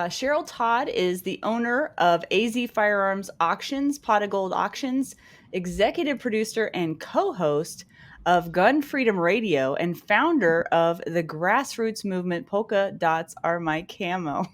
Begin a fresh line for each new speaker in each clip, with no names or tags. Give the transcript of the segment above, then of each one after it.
Cheryl Todd is the owner of AZFirearms Auctions, Pot of Gold Auctions, executive producer and co-host of Gun Freedom Radio, and founder of the grassroots movement Polka Dots Are My Camo.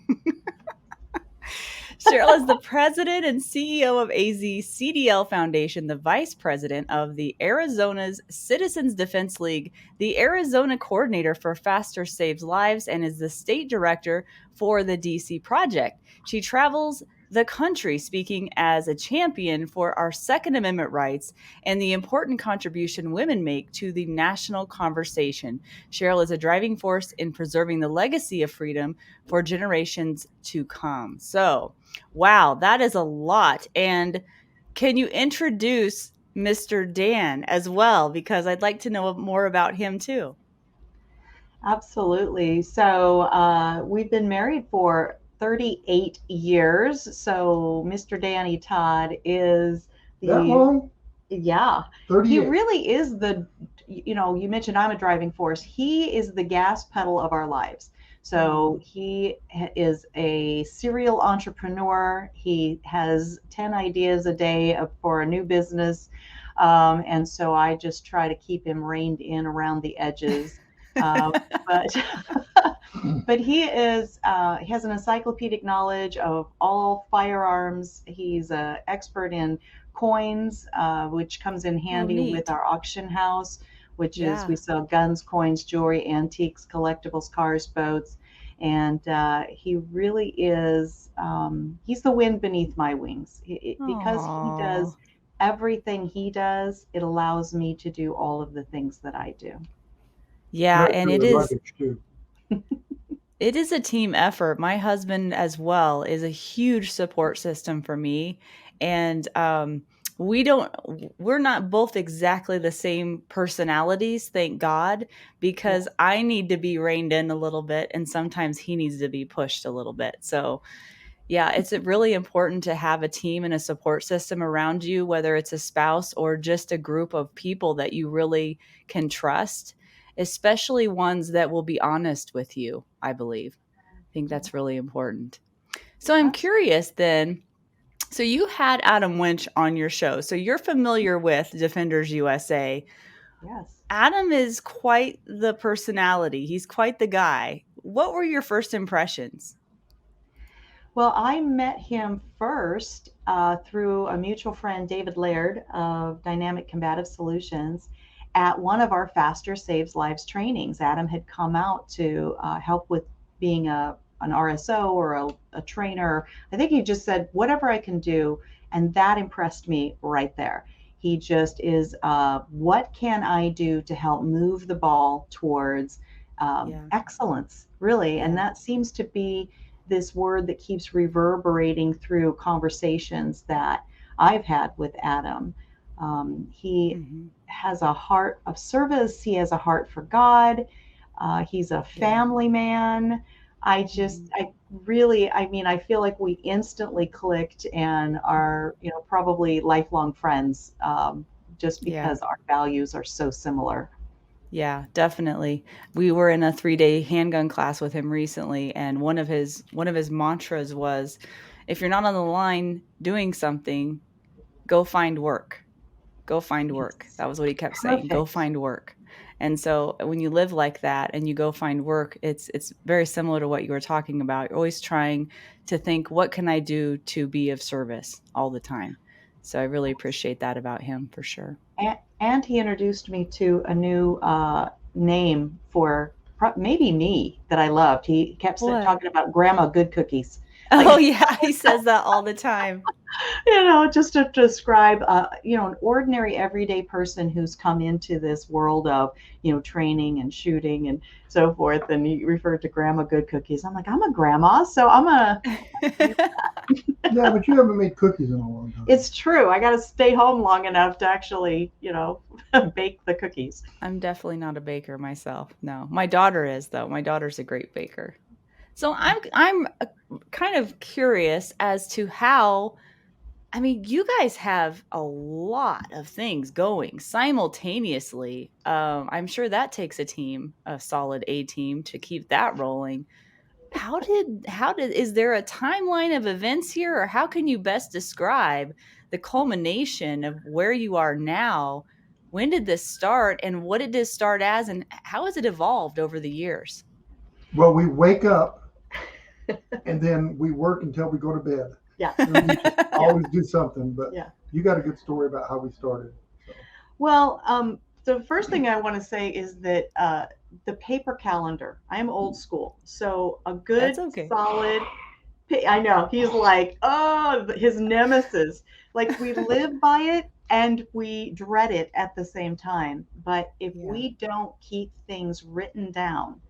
Cheryl is the president and CEO of AzCDL Foundation, the vice president of the Arizona's Citizens Defense League, the Arizona coordinator for Faster Saves Lives, and is the state director for the DC Project. She travels the country speaking as a champion for our Second Amendment rights and the important contribution women make to the national conversation. Cheryl is a driving force in preserving the legacy of freedom for generations to come. So, wow, that is a lot. And can you introduce Mr. Dan as well? Because I'd like to know more about him too.
Absolutely. So we've been married for 38 years. So Mr. Danny Todd is
That
the,
long?
yeah, he
38.
really is you mentioned I'm a driving force. He is the gas pedal of our lives. So he is a serial entrepreneur. He has 10 ideas a day for a new business. And so I just try to keep him reined in around the edges. Uh, but but he has an encyclopedic knowledge of all firearms. He's an expert in coins, which comes in
Oh,
handy with
neat.
our auction house, which is
Yeah.
we sell guns, coins, jewelry, antiques, collectibles, cars, boats. And he really is, he's the wind beneath my wings. Because he
Oh,
does everything he does, it allows me to do all of the things that I do.
yeah.
Carry
And
the luggage too.
it is a team effort. My husband as well is a huge support system for me. And we don't, we're not both exactly the same personalities, thank God,
Yeah.
because I need to be reined in a little bit and sometimes he needs to be pushed a little bit. So, yeah, it's really important to have a team and a support system around you, whether it's a spouse or just a group of people that you really can trust, especially ones that will be honest with you, I believe. I think that's really important. So I'm
Absolutely.
curious then. So you had Adam Winch on your show. So you're familiar with Defenders USA.
Yes.
Adam is quite the personality. He's quite the guy. What were your first impressions?
Well, I met him first through a mutual friend, David Laird of Dynamic Combative Solutions, at one of our Faster Saves Lives trainings. Adam had come out to help with being an RSO or a trainer. I think he just said, whatever I can do. And that impressed me right there. He just is, what can I do to help move the ball towards
Yeah.
excellence, really? And
Yeah.
that seems to be this word that keeps reverberating through conversations that I've had with Adam. He
Hmm.
has a heart of service, he has a heart for God, he's a
Yeah.
family man.
Mhm.
I really, I mean, I feel like we instantly clicked and are, probably lifelong friends, just
Yeah.
because our values are so similar.
Yeah, definitely. We were in a 3-day handgun class with him recently, and one of his mantras was, "If you're not on the line doing something, go find work. Go find work."
It's
That was what he kept saying, "Go
perfect.
find work." And so when you live like that and you go find work, it's very similar to what you were talking about. You're always trying to think, "What can I do to be of service?" all the time. So I really appreciate that about him for sure.
And he introduced me to a new name for maybe me that I loved. He kept
What?
talking about Grandma Good Cookies,
Oh,
like
yeah, he says that all the time.
just to describe an ordinary everyday person who's come into this world of training and shooting and so forth. And he referred to Grandma Good Cookies. I'm like, I'm a grandma, so I'm a.
Yeah, but you haven't made cookies in a long time.
It's true. I got to stay home long enough to actually, bake the cookies.
I'm definitely not a baker myself. No. My daughter is though. My daughter's a great baker. So I'm kind of curious as to how, I mean, you guys have a lot of things going simultaneously. I'm sure that takes a team, a solid A team to keep that rolling. is there a timeline of events here, or how can you best describe the culmination of where you are now? When did this start, and what did this start as, and how has it evolved over the years?
Well, we wake up and then we work until we go to bed.
Yeah.
And we just always do something, but
Yeah.
you got a good story about how we started. So.
Well, the first thing I want to say is that the paper calendar, I'm old school. So a good,
That's okay.
solid, I know, he's like, oh, his nemesis. Like, we live by it and we dread it at the same time. But if
Yeah.
we don't keep things written down,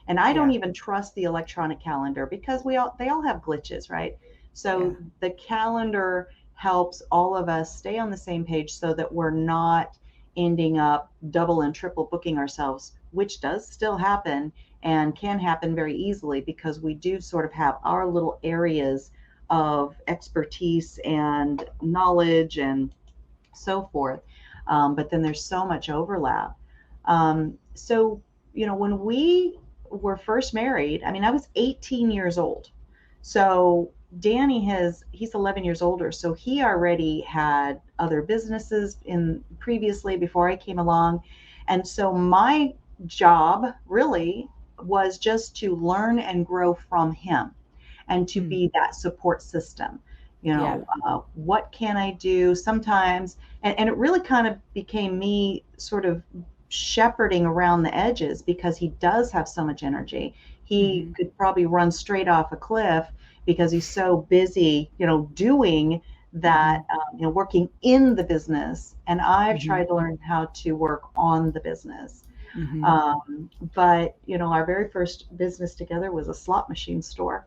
and I don't
Yeah.
even trust the electronic calendar because they all have glitches, right? So
Yeah.
the calendar helps all of us stay on the same page so that we're not ending up double and triple booking ourselves, which does still happen and can happen very easily because we do sort of have our little areas of expertise and knowledge and so forth. But then there's so much overlap. So, when we were first married, I mean, I was 18 years old. So he's 11 years older. So he already had other businesses in previously before I came along. And so my job really was just to learn and grow from him and to be that support system.
Yeah.
What can I do sometimes? And it really kind of became me sort of shepherding around the edges because he does have so much energy. He could probably run straight off a cliff because he's so busy, doing that, working in the business. And I've tried to learn how to work on the business. But, our very first business together was a slot machine store.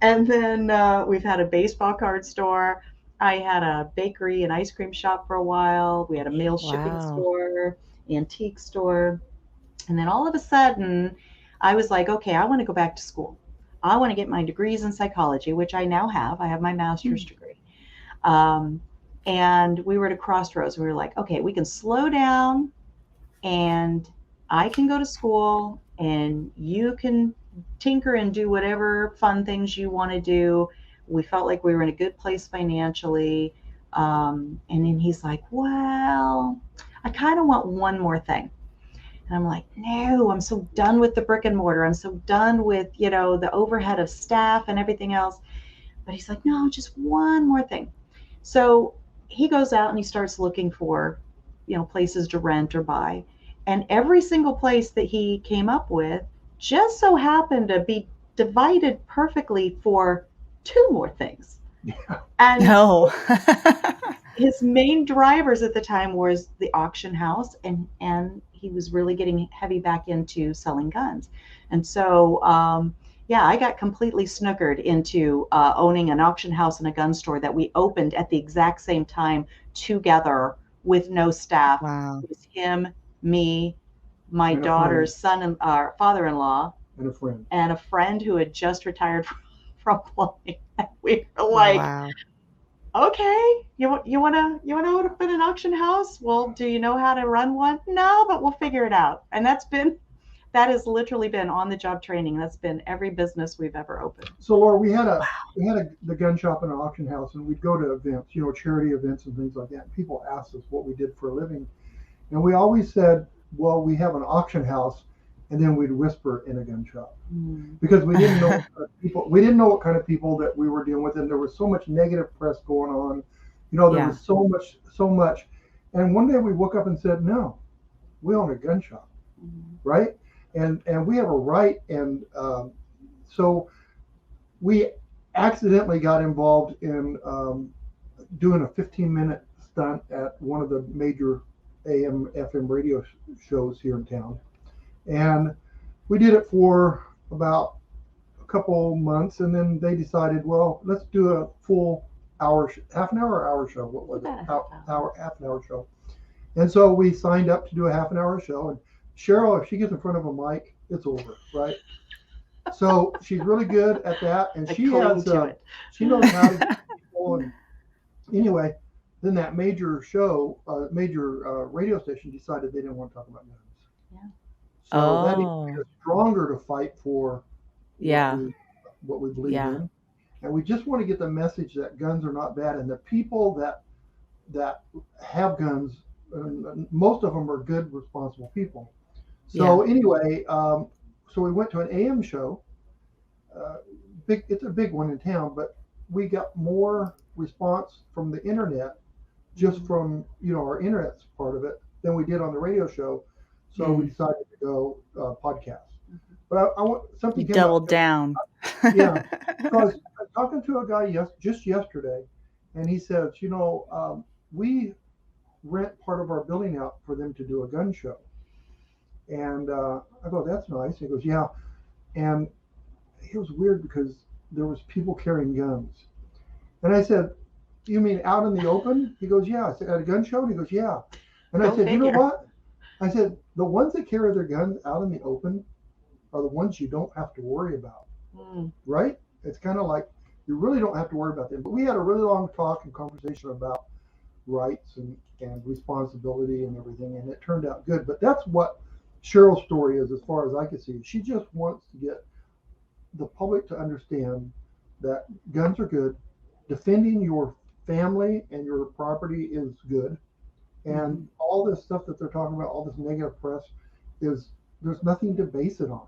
And then we've had a baseball card store. I had a bakery and ice cream shop for a while. We had a mail shipping
Wow.
store, antique store. And then all of a sudden, I was like, okay, I want to go back to school. I want to get my degrees in psychology, which I now have. I have my master's degree. And we were at a crossroads. We were like, okay, we can slow down and I can go to school and you can tinker and do whatever fun things you want to do. We felt like we were in a good place financially. And then he's like, well, I kind of want one more thing. And I'm like, no, I'm so done with the brick and mortar. I'm so done with, the overhead of staff and everything else. But he's like, no, just one more thing. So he goes out and he starts looking for, places to rent or buy. And every single place that he came up with just so happened to be divided perfectly for two more things.
Yeah.
And
No.
his main drivers at the time was the auction house, and he was really getting heavy back into selling guns. And so, yeah, I got completely snookered into owning an auction house and a gun store that we opened at the exact same time together with no staff.
Wow.
It was him, me, my
And a
daughter's father-in-law,
and
a friend who had just retired from plumbing. We were like,
Wow.
okay, you want to open an auction house? Well, do you know how to run one? No, but we'll figure it out. And that has literally been on the job training. That's been every business we've ever opened.
So Laura, we had the gun shop and an auction house, and we'd go to events, charity events and things like that. And people asked us what we did for a living, and we always said, well, we have an auction house, and then we'd whisper in a gun shop because we didn't know what kind of people that we were dealing with, and there was so much negative press going on. There was so much. And one day we woke up and said, no, we own a gun shop, right? And we have a right. And so we accidentally got involved in doing a 15-minute stunt at one of the major AM FM radio shows here in town. And we did it for about a couple months, and then they decided, well, let's do a full hour, half an hour show. What was it? Half an hour show. And so we signed up to do a half an hour show. And Cheryl, if she gets in front of a mic, it's over, right? So she's really good at that, and she knows how to get people. And anyway, then that major radio station decided they didn't want to talk about guns.
Yeah.
So that even made
Oh,
us stronger to fight for what
yeah.
we what we believe
Yeah.
in. And we just want to get the message that guns are not bad, and the people that have guns, most of them are good, responsible people.
Yeah.
So anyway, so we went to an AM show. Uh, it's a big one in town, but we got more response from the internet, just from our internet's part of it, than we did on the radio show. So we
Mm.
decided to go podcast. But I want
You
something came up.
doubled down.
Yeah. So I was talking to a guy just yesterday, and he says, we rent part of our building out for them to do a gun show. And I go, that's nice. He goes, yeah. And it was weird because there was people carrying guns. And I said, you mean out in the open? He goes, yeah. I said, at a gun show? And he goes, yeah. And I
Go
said, you know
figure.
what? I said, the ones that carry their guns out in the open are the ones you don't have to worry about, right? It's kind of like you really don't have to worry about them. But we had a really long talk and conversation about rights and responsibility and everything, and it turned out good. But that's what Cheryl's story is, as far as I can see. She just wants to get the public to understand that guns are good, defending your family and your property is good, and all this stuff that they're talking about, all this negative press, is there's nothing to base it on.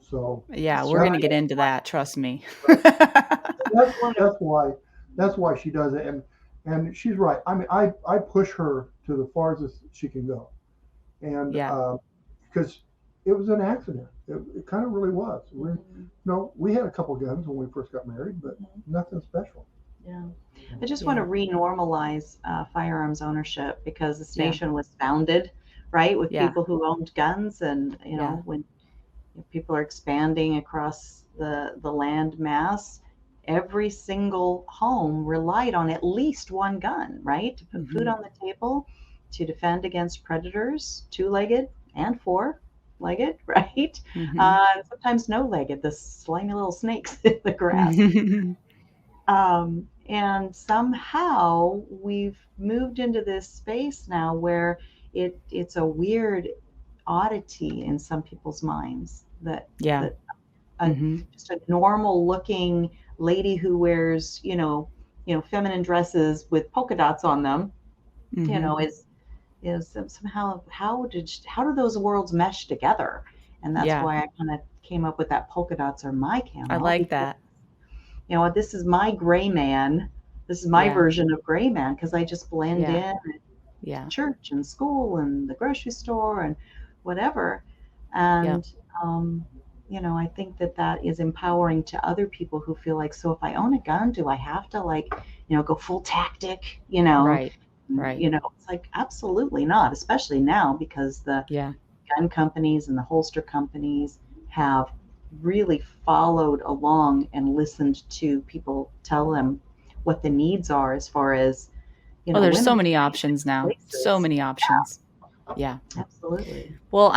So
Yeah, we're
Right.
gonna get into that, trust me.
that's why she does it, and she's right. I mean, I push her to the farthest she can go, and
Yeah.
because it was an accident. It kind of really was. We had a couple guns when we first got married, but nothing special.
Yeah. I just want to re-normalize firearms ownership, because this
Yeah.
nation was founded, right, with
Yeah.
people who owned guns, and
Yeah.
when people are expanding across the land mass, every single home relied on at least one gun, right, to put food on the table, to defend against predators, two-legged and four-legged, right? Sometimes no-legged, the slimy little snakes in the grass. And somehow we've moved into this space now where it's a weird oddity in some people's minds that
Yeah.
that just a normal looking lady who wears feminine dresses with polka dots on them, is somehow, how do those worlds mesh together? And that's
Yeah.
why I kind of came up with that polka dots are my
I
camo,
like
because
that.
this is my gray man. This is my
Yeah.
version of gray man, because I just blend
Yeah.
in at
Yeah.
church and school and the grocery store and whatever.
Yeah.
And, I think that is empowering to other people who feel like, so if I own a gun, do I have to go full tactic,
Right. Right.
It's like, absolutely not, especially now, because the
Yeah.
gun companies and the holster companies have really followed along and listened to people tell them what the needs are, as far as
Oh, there's so
women
many options now. So
places.
many options. Yeah.
Absolutely.
Well,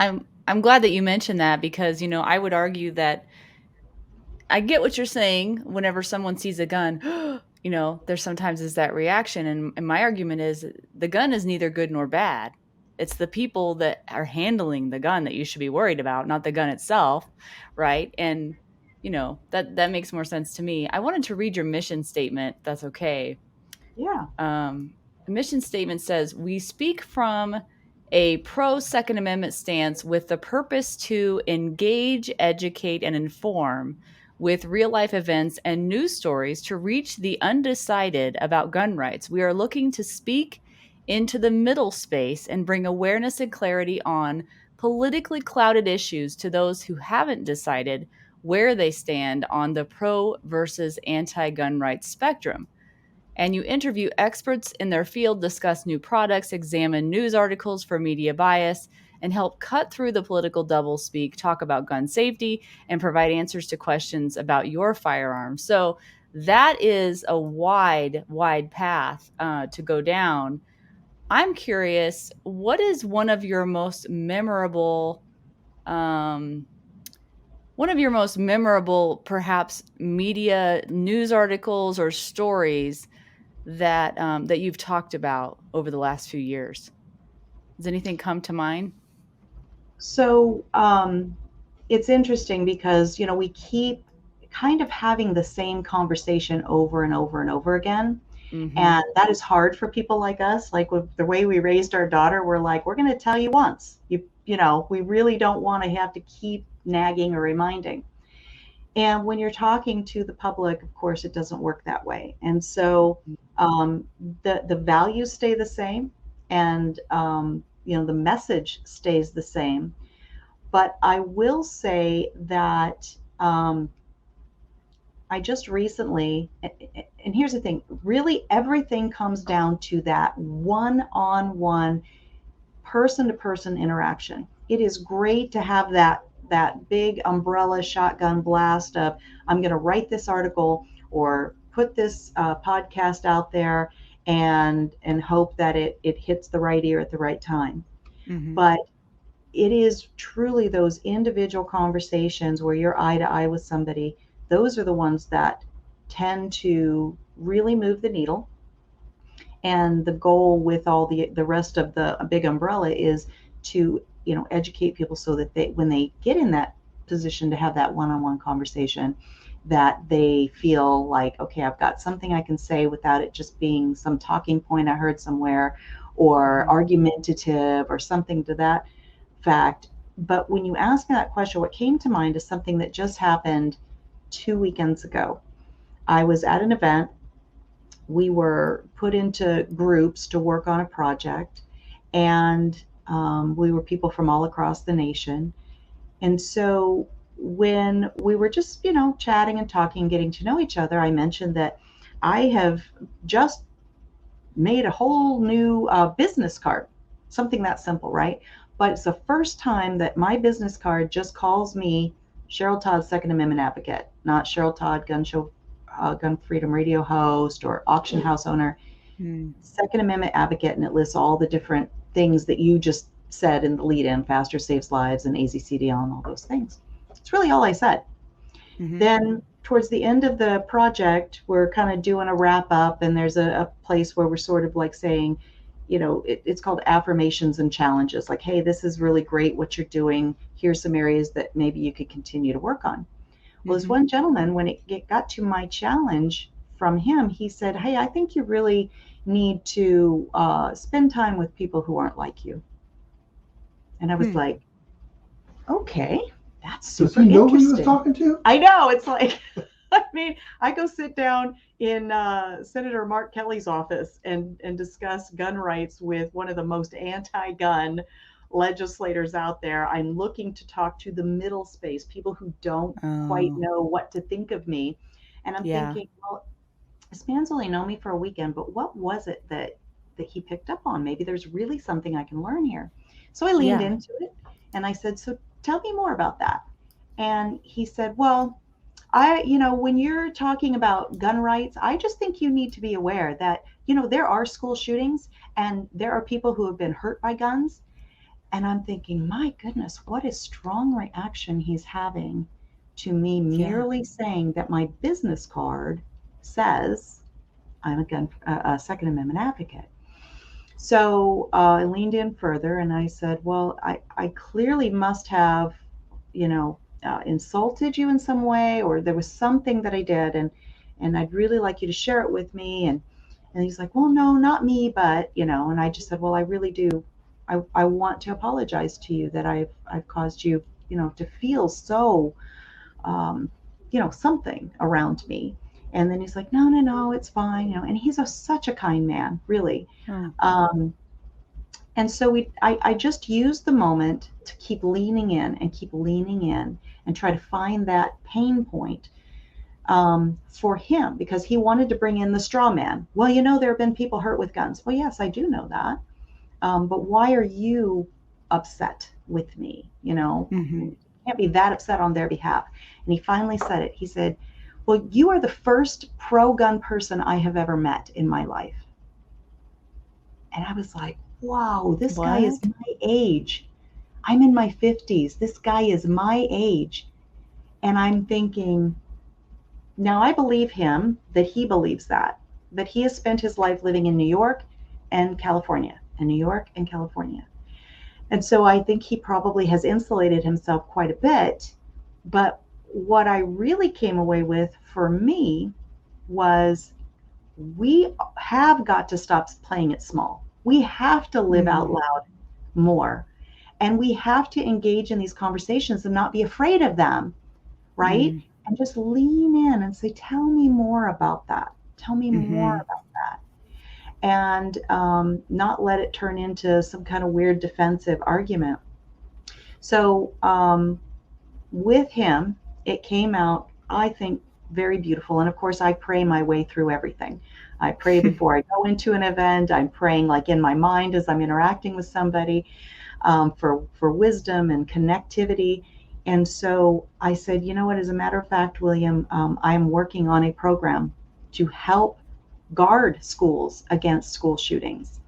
I'm glad that you mentioned that, because I would argue that I get what you're saying. Whenever someone sees a gun, there sometimes is that reaction, and my argument is the gun is neither good nor bad. It's the people that are handling the gun that you should be worried about, not the gun itself, right? And that makes more sense to me. I wanted to read your mission statement. If that's okay.
Yeah.
The mission statement says, "We speak from a pro Second Amendment stance with the purpose to engage, educate, and inform with real life events and news stories to reach the undecided about gun rights. We are looking to speak into the middle space and bring awareness and clarity on politically clouded issues to those who haven't decided where they stand on the pro versus anti gun rights spectrum." And you interview experts in their field, discuss new products, examine news articles for media bias, and help cut through the political doublespeak, talk about gun safety, and provide answers to questions about your firearms. So that is a wide, wide path to go down. I'm curious, what is um, one of your most memorable, perhaps, media news articles or stories that you've talked about over the last few years? Does anything come to mind?
So it's interesting because, we keep kind of having the same conversation over and over and over again.
Mm-hmm.
And that is hard for people like us. Like with the way we raised our daughter, we're like, we're going to tell you once. We really don't want to have to keep nagging or reminding. And when you're talking to the public, of course, it doesn't work that way. And so um, the values stay the same, and the message stays the same. But I will say that I just recently, and here's the thing, really everything comes down to that one-on-one, person-to-person interaction. It is great to have that big umbrella shotgun blast of, I'm going to write this article or put this podcast out there and hope that it hits the right ear at the right time.
Mm-hmm.
But it is truly those individual conversations where you're eye to eye with somebody. Those are the ones that tend to really move the needle. And the goal with all the rest of the big umbrella is to, educate people so that they, when they get in that position to have that one-on-one conversation, that they feel like, okay, I've got something I can say without it just being some talking point I heard somewhere, or
Mm-hmm.
argumentative or something to that fact. But when you ask me that question, what came to mind is something that just happened 2 weekends ago. I was at an event. We were put into groups to work on a project, and we were people from all across the nation. And so when we were just, chatting and talking, getting to know each other, I mentioned that I have just made a whole new business card, something that simple, right? But it's the first time that my business card just calls me Cheryl Todd, Second Amendment advocate, not Cheryl Todd, gun freedom radio host or auction house owner.
Mm.
Second Amendment advocate, and it lists all the different things that you just said in the lead-in: faster saves lives and AZCDL and all those things. It's really all I said.
Mm-hmm.
Then towards the end of the project, we're kind of doing a wrap up, and there's a place where we're sort of like saying, it's called affirmations and challenges. Like, hey, this is really great what you're doing. Here's some areas that maybe you could continue to work on. Well, this
Mm-hmm.
one gentleman, when it got to my challenge from him, he said, hey, I think you really need to spend time with people who aren't like you. And I was
Hmm.
like, okay, that's
Does
super
he know who he was
interesting.
talking to?
I know. It's like, I mean, I go sit down in Senator Mark Kelly's office and discuss gun rights with one of the most anti-gun legislators out there. I'm looking to talk to the middle space, people who don't quite
Oh,
know what to think of me. And I'm
yeah.
thinking, well, this man's only known me for a weekend, but what was it that he picked up on? Maybe there's really something I can learn here. So I leaned
Yeah.
into it and I said, so tell me more about that. And he said, well, when you're talking about gun rights, I just think you need to be aware that, there are school shootings and there are people who have been hurt by guns. And I'm thinking, my goodness, what a strong reaction he's having to me
Yeah.
merely saying that my business card says I'm a Second Amendment advocate. So I leaned in further and I said, well, I clearly must have, insulted you in some way, or there was something that I did, and I'd really like you to share it with me. And he's like, well, no, not me, but, and I just said, well, I really do. I want to apologize to you that I've caused you, to feel so, um, something around me. And then he's like, no, no, no, it's fine. And he's such a kind man, really.
Oh.
Um, and so I just used the moment to keep leaning in and keep leaning in and try to find that pain point for him, because he wanted to bring in the straw man. Well, there have been people hurt with guns. Well, yes, I do know that. But why are you upset with me?
Mm-hmm.
You can't be that upset on their behalf. And he finally said it. He said, well, you are the first pro gun person I have ever met in my life. And I was like, wow, this guy is
What?
my age. I'm in my 50s. This guy is my age. And I'm thinking, now I believe him that he believes that he has spent his life living in New York and California, and New York and California. And so I think he probably has insulated himself quite a bit. But what I really came away with for me was we have got to stop playing it small. We have to live out
Mm,
loud more. And we have to engage in these conversations and not be afraid of them, right?
mm,
And just lean in and say, tell me more about that. Tell me more
mhm.
about that. And not let it turn into some kind of weird defensive argument. So with him, it came out, I think, very beautiful. And of course, I pray my way through everything. I pray before I go into an event. I'm praying like in my mind as I'm interacting with somebody, for wisdom and connectivity. And so I said, you know what, as a matter of fact, William, I'm working on a program to help guard schools against school shootings.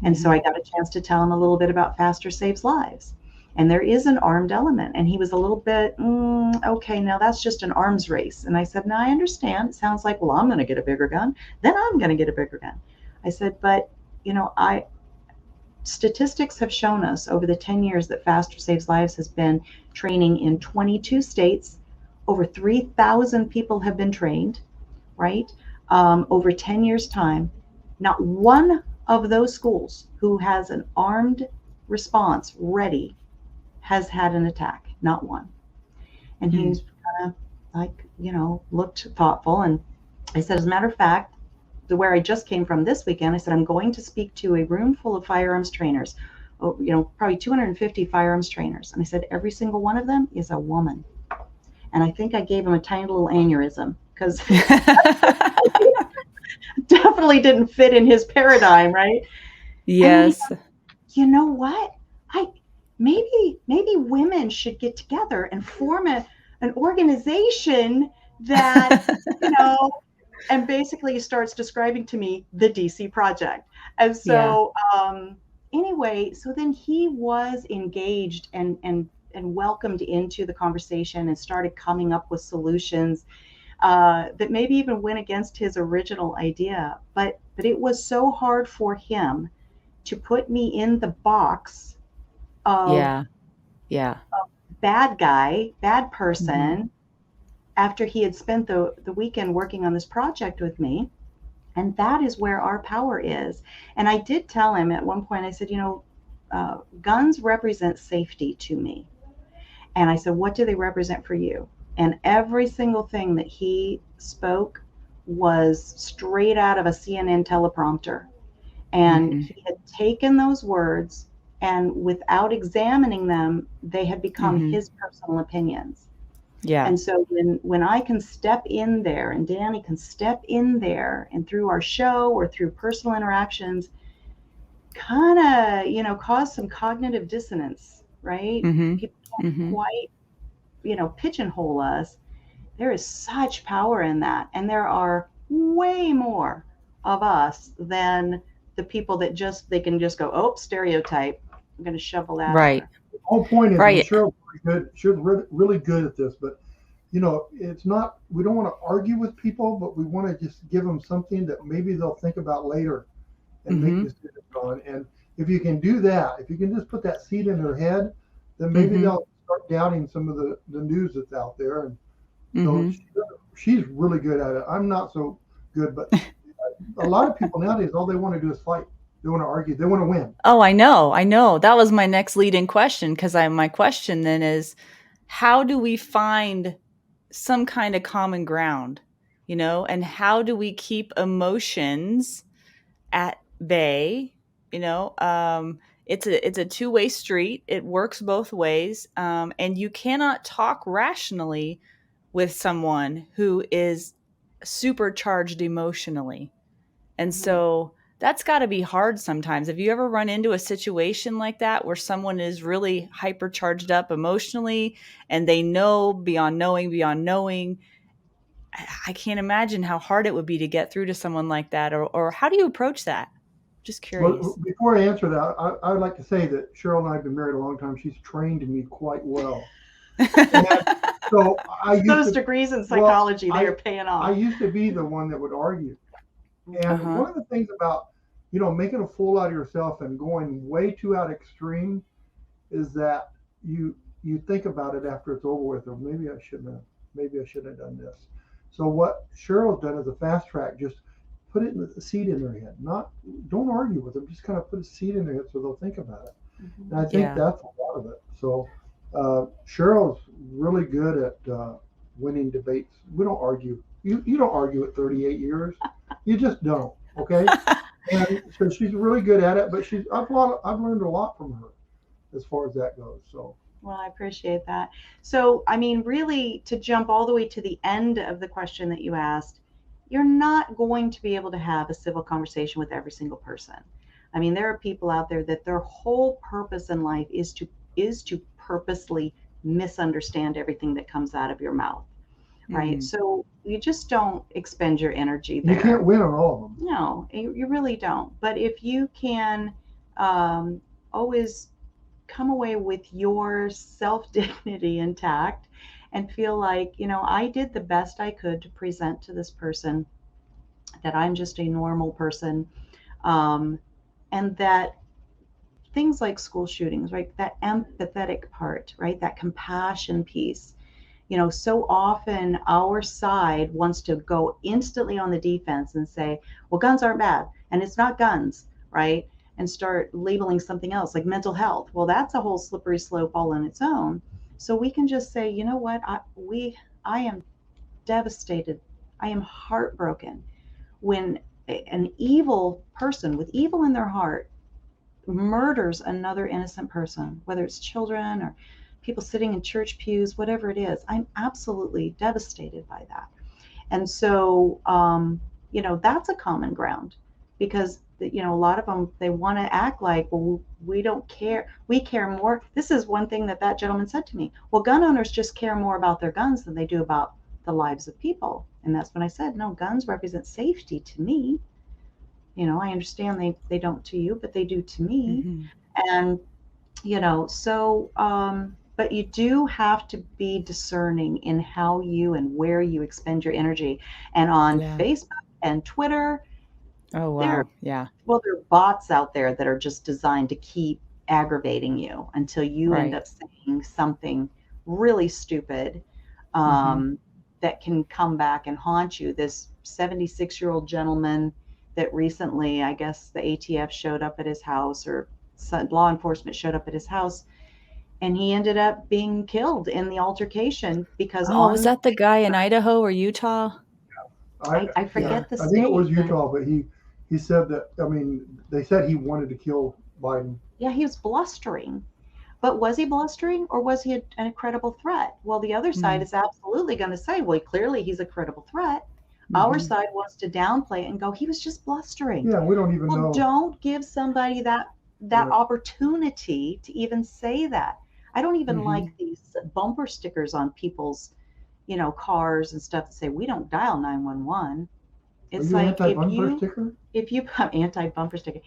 And so I
Mhm.
got a chance to tell him a little bit about Faster Saves Lives. And there is an armed element. And he was a little bit, okay, now that's just an arms race. And I said, no, I understand. It sounds like, well, I'm going to get a bigger gun. Then I'm going to get a bigger gun. I said, but, I statistics have shown us over the 10 years that Faster Saves Lives has been training in 22 states. Over 3,000 people have been trained, right? Over 10 years' time. Not one of those schools who has an armed response ready has had an attack. Not one. And
Mm.
he's kind of like, looked thoughtful. And I said, as a matter of fact, where I just came from this weekend, I said, I'm going to speak to a room full of firearms trainers, probably 250 firearms trainers. And I said, every single one of them is a woman. And I think I gave him a tiny little aneurysm because definitely didn't fit in his paradigm, right? And then he
Yes.
goes, you know what? I maybe women should get together and form an organization that, you know, and basically he starts describing to me the DC project. And
Yeah.
so anyway, so then he was engaged and welcomed into the conversation and started coming up with solutions that maybe even went against his original idea. But it was so hard for him to put me in the box of
Yeah. Yeah.
bad guy, bad
Mhm.
person, after he had spent the weekend working on this project with me. And that is where our power is. And I did tell him at one point, I said, guns represent safety to me. And I said, what do they represent for you? And every single thing that he spoke was straight out of a CNN teleprompter. And
Mhm.
he had taken those words, and without examining them, they had become
Mhm.
his personal opinions.
Yeah.
And so when I can step in there and Danny can step in there and through our show or through personal interactions, kind of, cause some cognitive dissonance, right?
Mhm.
People can't
Mhm.
quite, pigeonhole us. There is such power in that. And there are way more of us than the people that they can just go, oh, stereotype. I'm going to shovel that in
Right.
there.
The whole point is, and
Right.
Cheryl's really good. Cheryl's really good at this, but it's not. We don't want to argue with people, but we want to just give them something that maybe they'll think about later and make
Mhm.
decisions on. And if you can do that, if you can just put that seed in their head, then maybe
Mhm.
they'll start doubting some of the news that's out there. And so
Mhm.
she's really good at it. I'm not so good, but a lot of people nowadays, all they want to do is fight. They want to argue. They want to win.
Oh, I know. I know. That was my next leading question because my question then is how do we find some kind of common ground, and how do we keep emotions at bay? You know, it's a two-way street. It works both ways, and you cannot talk rationally with someone who is supercharged emotionally. And
Mhm.
so that's got to be hard sometimes. Have you ever run into a situation like that where someone is really hypercharged up emotionally and they know beyond knowing? I can't imagine how hard it would be to get through to someone like that. Or how do you approach that? Just
Well,
curious.
before I answer that, I would like to say that Cheryl and I have been married a long time. She's trained me quite well. And so I used
Those
to,
degrees in
well,
psychology, they are paying
I
off.
used to be the one that would argue.
Uh
And
huh.
one of the things about, making a fool out of yourself and going way too out extreme, is that you think about it after it's over with, or maybe I shouldn't have done this. So what Cheryl's done is a fast track. Just put it in the seed in their head. Not don't argue with them. Just kind of put a seed in their head so they'll think about it. And I think
Yeah.
that's a lot of it. So Cheryl's really good at winning debates. We don't argue. You don't argue at 38 years. You just don't. Okay. And so she's really good at it. But I've learned a lot from her as far as that goes. So
Well, I appreciate that. So, I mean, really, to jump all the way to the end of the question that you asked, you're not going to be able to have a civil conversation with every single person. I mean, there are people out there that their whole purpose in life is to purposely misunderstand everything that comes out of your mouth, right?
Mm.
So you just don't expend your energy
you
there.
can't win on all of them.
No, you really don't. But if you can always come away with your self dignity intact and feel like, I did the best I could to present to this person that I'm just a normal person, um, and that things like school shootings, right? That empathetic part, right? That compassion piece. So often our side wants to go instantly on the defense and say, well, guns aren't bad and it's not guns, right? And start labeling something else like mental health. Well, that's a whole slippery slope all on its own. So we can just say, you know what? I am devastated. I am heartbroken when an evil person with evil in their heart murders another innocent person, whether it's children or people sitting in church pews, whatever it is. I'm absolutely devastated by that. And so, that's a common ground because, a lot of them, they want to act like, well, we don't care. We care more. This is one thing that gentleman said to me. Well, gun owners just care more about their guns than they do about the lives of people. And that's when I said, no, guns represent safety to me. I understand they don't to you, but they do to me.
Hmm.
And, but you do have to be discerning in how you and where you expend your energy. And on
Yeah.
Facebook and Twitter,
Oh,
there,
wow. Yeah.
there are bots out there that are just designed to keep aggravating you until you end
Right.
up saying something really stupid,
Hmm.
that can come back and haunt you. This 76-year-old gentleman that recently, I guess the ATF showed up at his house, or law enforcement showed up at his house, and he ended up being killed in the altercation because
Oh, was
on
that the guy in Idaho or Utah?
I
I
Yeah.
forget the
I think it was
state, but
Utah, but he said that. I mean, they said he wanted to kill Biden.
yeah, he was blustering. But was he blustering or was he a credible threat? Well, the other side
Mm.
is absolutely going to say, well, clearly he's a credible threat. Our
Hmm.
side wants to downplay it and go, he was just blustering.
Yeah, we don't even
Well,
know.
don't give somebody that
Right.
opportunity to even say that. I don't even like
Hmm.
these bumper stickers on people's, cars and stuff that say we don't dial 911.
Are
It's
you
like
anti-bumper sticker?
if you anti bumper sticker,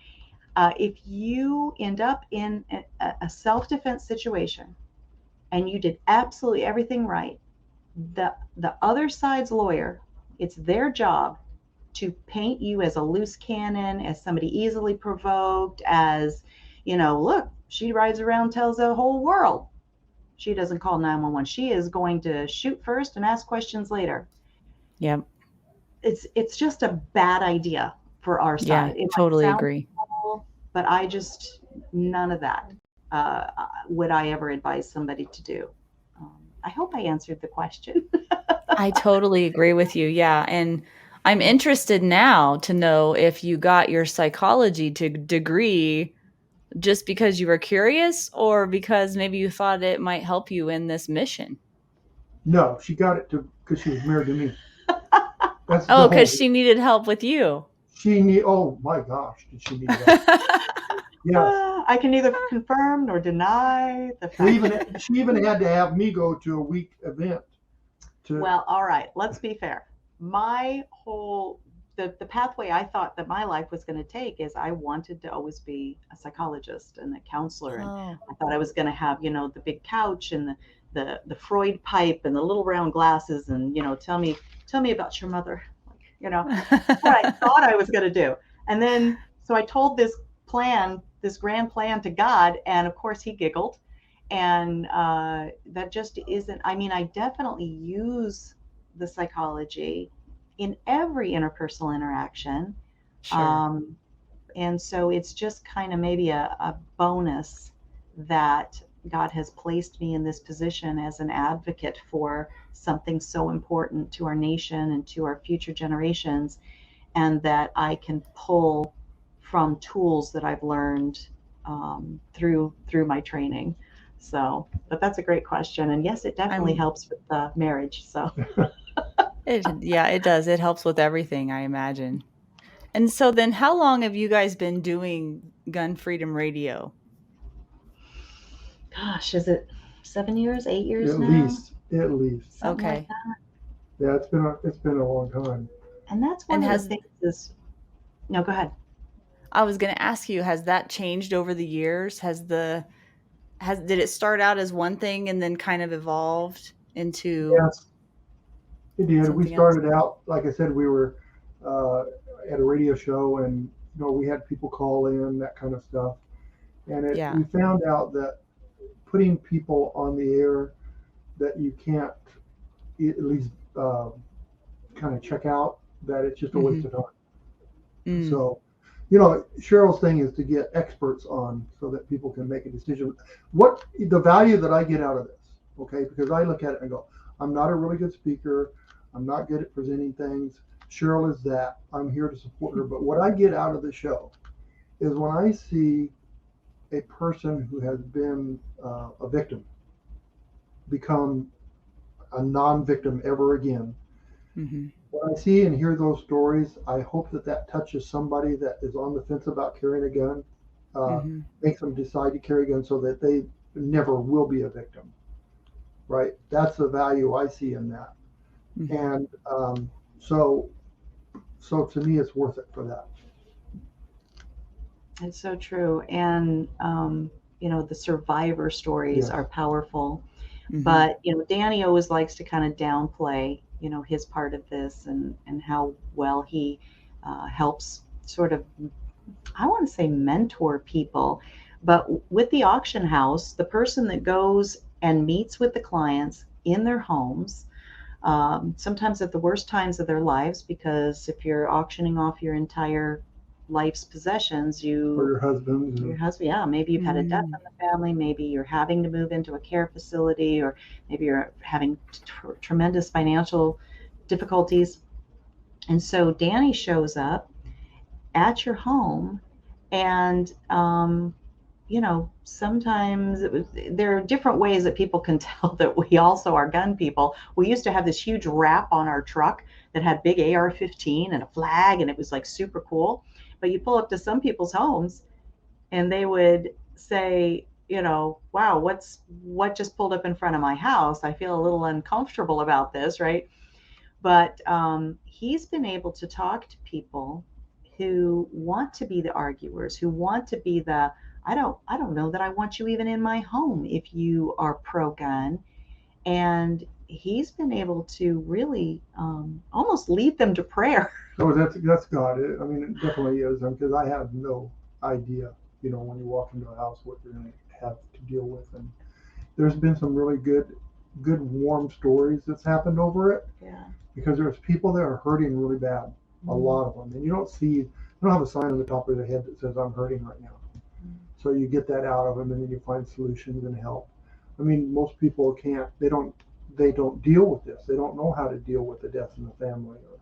if you end up in a self defense situation and you did absolutely everything right, the other side's lawyer, it's their job to paint you as a loose cannon, as somebody easily provoked, as, look, she rides around, tells the whole world she doesn't call 911. She is going to shoot first and ask questions later.
Yep.
It's just a bad idea for our
Yeah.
side. It might
Totally
sound
agree.
cool, but I just, none of that would I ever advise somebody to do. I hope I answered the question.
I totally agree with you. Yeah. And I'm interested now to know if you got your psychology degree just because you were curious or because maybe you thought it might help you in this mission.
No, she got it to because she was married to me. That's the
Oh, because
whole.
she needed help with you.
She need. Oh my gosh, did she need help? Yes.
I can neither confirm nor deny the
We
fact
even
that.
she even had to have me go to a week event to.
Well, all right, let's be fair. My whole the pathway I thought that my life was going to take is I wanted to always be a psychologist and a counselor, and
Oh.
I thought I was going to have, the big couch and the Freud pipe and the little round glasses, and, tell me about your mother. That's what I thought I was going to do. And then so I told this grand plan to God, and of course he giggled. And that just isn't, I mean, I definitely use the psychology in every interpersonal interaction.
Sure.
Um, and so it's just kind of maybe a bonus that God has placed me in this position as an advocate for something so important to our nation and to our future generations, and that I can pull from tools that I've learned through my training. So, but that's a great question, and yes, it definitely
I'm
helps with the marriage. So,
yeah, it does. It helps with everything, I imagine. And so then how long have you guys been doing Gun Freedom Radio?
gosh, is it 7 years, 8 years
At
now,
least, at least.
something like
Okay.
that?
Yeah, it's been a long time.
And that's one
And
of the
has
things is, no, go ahead.
I was going to ask you, has that changed over the years? Has did it start out as one thing and then kind of evolved into
Yes, it did. We
something else?
started out, like I said, we were uh, at a radio show, and we had people call in, that kind of stuff. And
Yeah.
we found out that putting people on the air that you can't at least kind of check out, that it's just a waste
Mhm.
of time.
Mm.
So, Cheryl's thing is to get experts on so that people can make a decision. What the value that I get out of this, okay? Because I look at it and go, I'm not a really good speaker. I'm not good at presenting things. Cheryl is that. I'm here to support her. But what I get out of the show is when I see a person who has been a victim become a non-victim ever again.
Mhm.
When I see and hear those stories, I hope that that touches somebody that is on the fence about carrying a gun, uh,
Mhm.
makes them decide to carry a gun so that they never will be a victim, right? That's the value I see in that.
Mhm.
And so, so to me, it's worth it for that.
It's so true. And, the survivor stories
Yes.
are powerful.
Mhm.
But, Danny always likes to kind of downplay, his part of this, and how well he helps sort of, I want to say mentor people. But with the auction house, the person that goes and meets with the clients in their homes, sometimes at the worst times of their lives, because if you're auctioning off your entire life's possessions,
For
you
your husbands
your
and
husband, yeah, maybe you've had a death
Mm.
in the family, maybe you're having to move into a care facility, or maybe you're having tremendous financial difficulties. And so Danny shows up at your home, and sometimes there are different ways that people can tell that we also are gun people. We used to have this huge wrap on our truck that had big AR-15 and a flag, and it was like super cool. But you pull up to some people's homes, and they would say, wow, what just pulled up in front of my house? I feel a little uncomfortable about this, right? But he's been able to talk to people who want to be the arguers, who want to be the, I don't know that I want you even in my home if you are pro gun. And he's been able to really almost lead them to prayer.
so that's God. I mean, it definitely is, because I have no idea, when you walk into a house, what you're going to have to deal with. And there's been some really good warm stories that's happened over it,
Yeah.
because there's people that are hurting really bad, a lot of them, and you don't have a sign on the top of their head that says I'm hurting right now. So you get that out of them, and then you find solutions and help. I mean, most people can't. They don't deal with this. They don't know how to deal with the death in the family or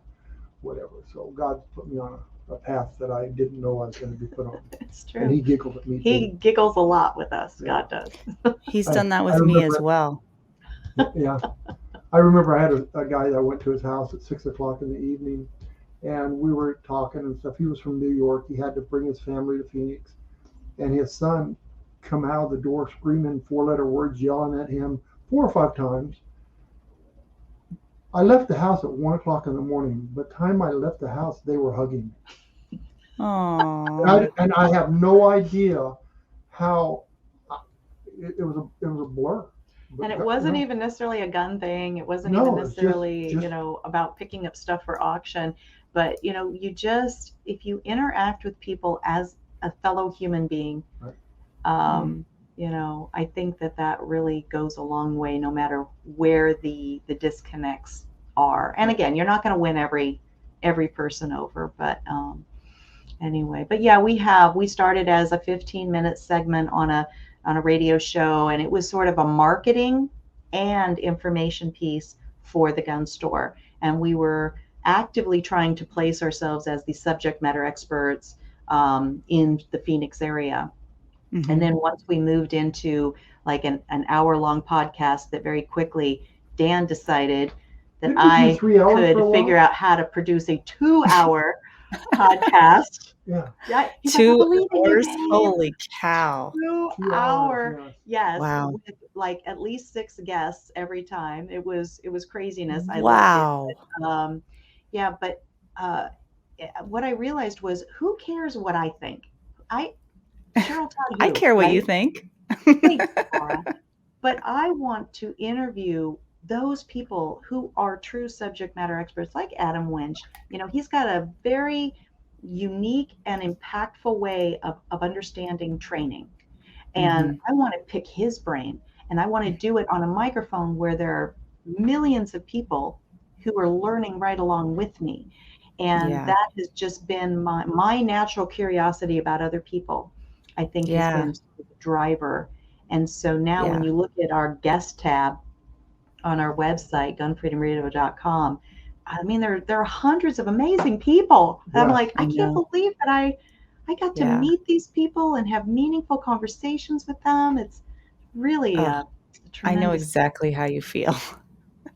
whatever. So God's put me on a path that I didn't know I was going to be put on,
It's
and
true.
He giggled at me
He
too.
giggles a lot with us.
Yeah,
God does.
He's
I
done that
I
with me as
remember.
well.
Yeah, I remember I had a guy that I went to his house at 6 o'clock in the evening, and we were talking and stuff. He was from New York. He had to bring his family to Phoenix, and his son come out of the door screaming four-letter words, yelling at him 4 or 5 times. I left the house at 1 o'clock in the morning. By the time I left the house, they were hugging me,
Oh.
and I have no idea how it was a blur.
And
But
it wasn't even necessarily a gun thing. It wasn't even
no, it's just
necessarily,
just
about picking up stuff for auction. But, if you interact with people as a fellow human being,
right.
um, I think that that really goes a long way, no matter where the disconnects are. And again, you're not going to win every person over, but anyway. But yeah, we started as a 15-minute segment on a radio show, and it was sort of a marketing and information piece for the gun store. And we were actively trying to place ourselves as the subject matter experts in the Phoenix area. And
Mm-hmm.
then once we moved into like an hour long podcast, that very quickly Dan decided that
Didn't we do
I
3 hours for
could
a
figure
while?
out how to produce a 2 hour podcast.
Yeah,
Yeah, he's like, I
Two
believe in you,
hours?
babe.
Holy cow.
two
2 hours.
hour,
Yes.
yes,
Wow.
with like at least six guests every time. It was craziness. I loved it.
Wow.
Yeah, but uh, what I realized was, who cares what I think? I Cheryl Todd,
I
who,
care what you
right?
think.
Thank you, Laura. But I want to interview those people who are true subject matter experts, like Adam Winch. He's got a very unique and impactful way of understanding training. And
Mhm.
I want to pick his brain, and I want to do it on a microphone where there are millions of people who are learning right along with me. And
Yeah.
that has just been my natural curiosity about other people, I think, has
Yeah.
been sort of the driver. And so now when
Yeah.
you look at our guest tab on our website, gunfreedomradio.com, I mean, there are hundreds of amazing people. I'm
Yes.
like, I
I
can't
know.
believe that I got to
Yeah.
meet these people and have meaningful conversations with them. It's really
Oh,
a
I know
tremendous.
exactly how you feel.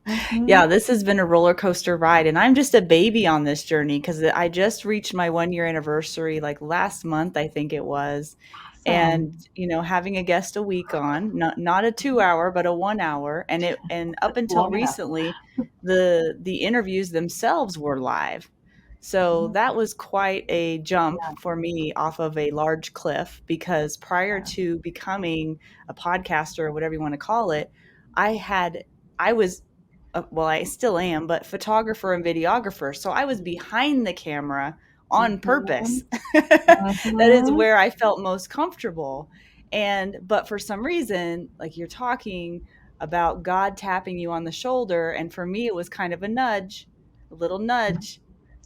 Hmm.
Yeah, this has been a roller coaster ride, and I'm just a baby on this journey because I just reached my 1 year anniversary like last month, I think it was.
Awesome.
And, having a guest a week on, not a 2 hour, but a 1 hour. And up
That's
until
long enough.
recently, the interviews themselves were live. So
Mhm.
that was quite a jump
Yeah,
for me off of a large cliff because prior
yeah.
to becoming a podcaster or whatever you want to call it, I had I was well, I still am, but photographer and videographer. So I was behind the camera on
Hmm.
purpose. That is
Hmm.
where I felt most comfortable. But for some reason, like you're talking about God tapping you on the shoulder. And for me, it was kind of a little nudge.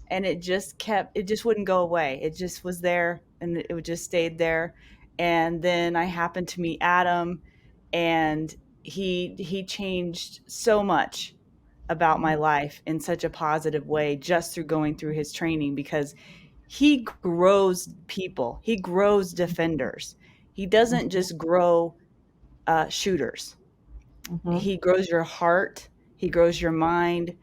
And it just wouldn't go away. It just was there and it would just stayed there. And then I happened to meet Adam and he changed so much about my life in such a positive way just through going through his training because he grows people, he grows defenders. He doesn't just grow shooters.
Hmm.
He grows your heart, he grows your mind,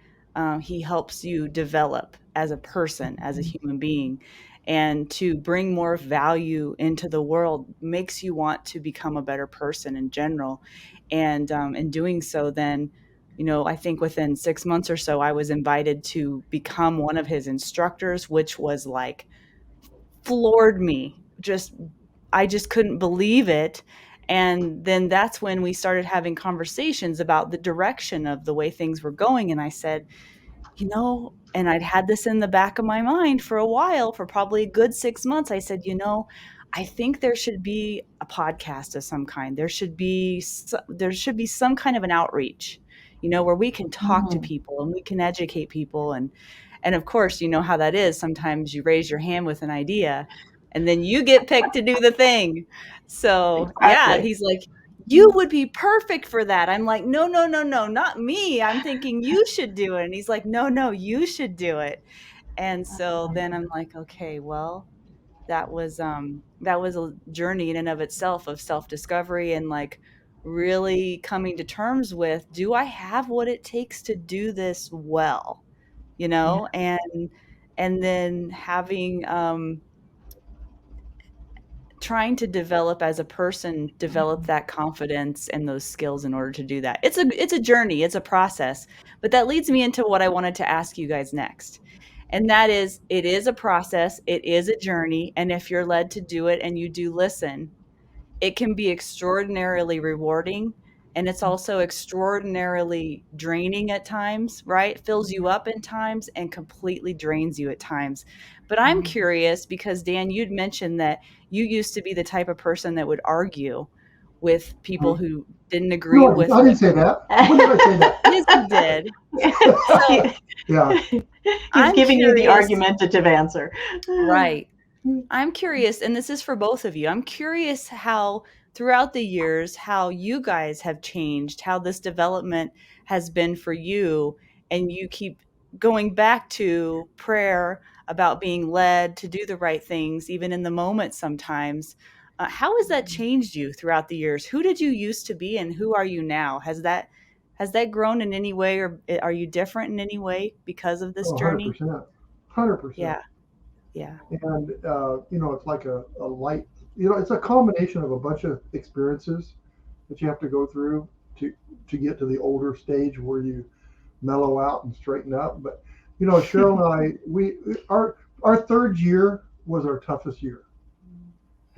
he helps you develop as a person, as a human being. And to bring more value into the world makes you want to become a better person in general. And in doing so, then, I think within 6 months or so, I was invited to become one of his instructors, which was like floored me. I just couldn't believe it. And then that's when we started having conversations about the direction of the way things were going. And I said, and I'd had this in the back of my mind for a while, for probably a good 6 months. I said, I think there should be a podcast of some kind. There should be some kind of an outreach, where we can talk to
Hmm.
people and we can educate people. And of course, you know how that is. Sometimes you raise your hand with an idea and then you get picked to do the thing. So, yeah,
Exactly.
he's like, "You would be perfect for that." I'm like, "No, no, no, no, not me. I'm thinking you should do it." And he's like, "No, no, you should do it." And so then I'm like, "Okay, well, that was a journey in and of itself of self-discovery and like really coming to terms with, do I have what it takes to do this well?" You
Yeah.
know? And then having trying to develop as a person, develop that confidence and those skills in order to do that. It's a journey, it's a process. But that leads me into what I wanted to ask you guys next. And that is, it is a process, it is a journey, and if you're led to do it and you do listen, it can be extraordinarily rewarding, and it's also extraordinarily draining at times, right? Fills you up in times and completely drains you at times. But I'm curious because Dan, you'd mentioned that you used to be the type of person that would argue. with people who didn't agree
No,
with
I
what
didn't say that. When did I say that?
yes, you did. So
Yeah.
He's
I'm
giving you the
curious,
argumentative answer.
right? I'm curious, and this is for both of you. I'm curious how throughout the years, how you guys have changed, how this development has been for you, and you keep going back to prayer about being led to do the right things, even in the moment sometimes. How has that changed you throughout the years? Who did you used to be, and who are you now? Has that grown in any way, or are you different in any way because of this
Oh,
journey?
100%. 100%.
Yeah, yeah.
And, it's like a light, it's a combination of a bunch of experiences that you have to go through to, to get to the older stage where you mellow out and straighten up. But, Cheryl and I, our third year was our toughest year.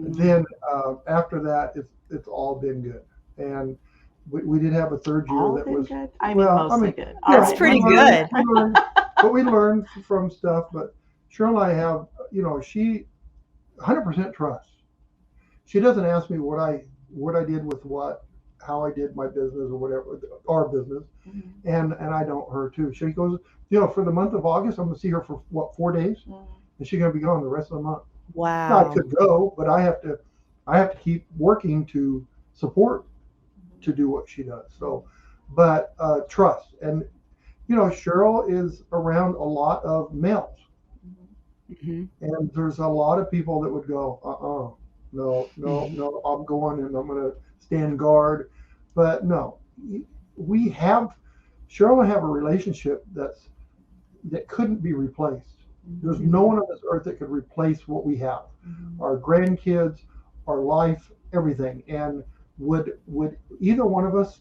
Mm.
Then after that, it's all been good. And we did have a third year
All
that
been
was,
good. I mean,
well, I
mostly
mean,
good. All
yeah,
That's
right,
we
pretty
mostly
learned,
good.
good.
we learned, but we learned from stuff. But Cheryl and I have, she 100% trust. She doesn't ask me what I did with what, how I did my business or whatever, our business,
Mhm.
and I don't her too. She goes, for the month of August, I'm gonna see her for what 4 days,
Mhm.
and she's gonna be gone the rest of the month. Now I
Wow.
could go, but I have to keep working to support to do what she does. So, but trust, and Cheryl is around a lot of males,
Mhm.
and there's a lot of people that would go, no, no,
Mhm.
no, I'm going and I'm going to stand guard. But no, we have, Cheryl and I have a relationship that couldn't be replaced. There's no
Mhm.
one on this earth that could replace what we have.
Mhm.
Our grandkids, our life, everything. And would either one of us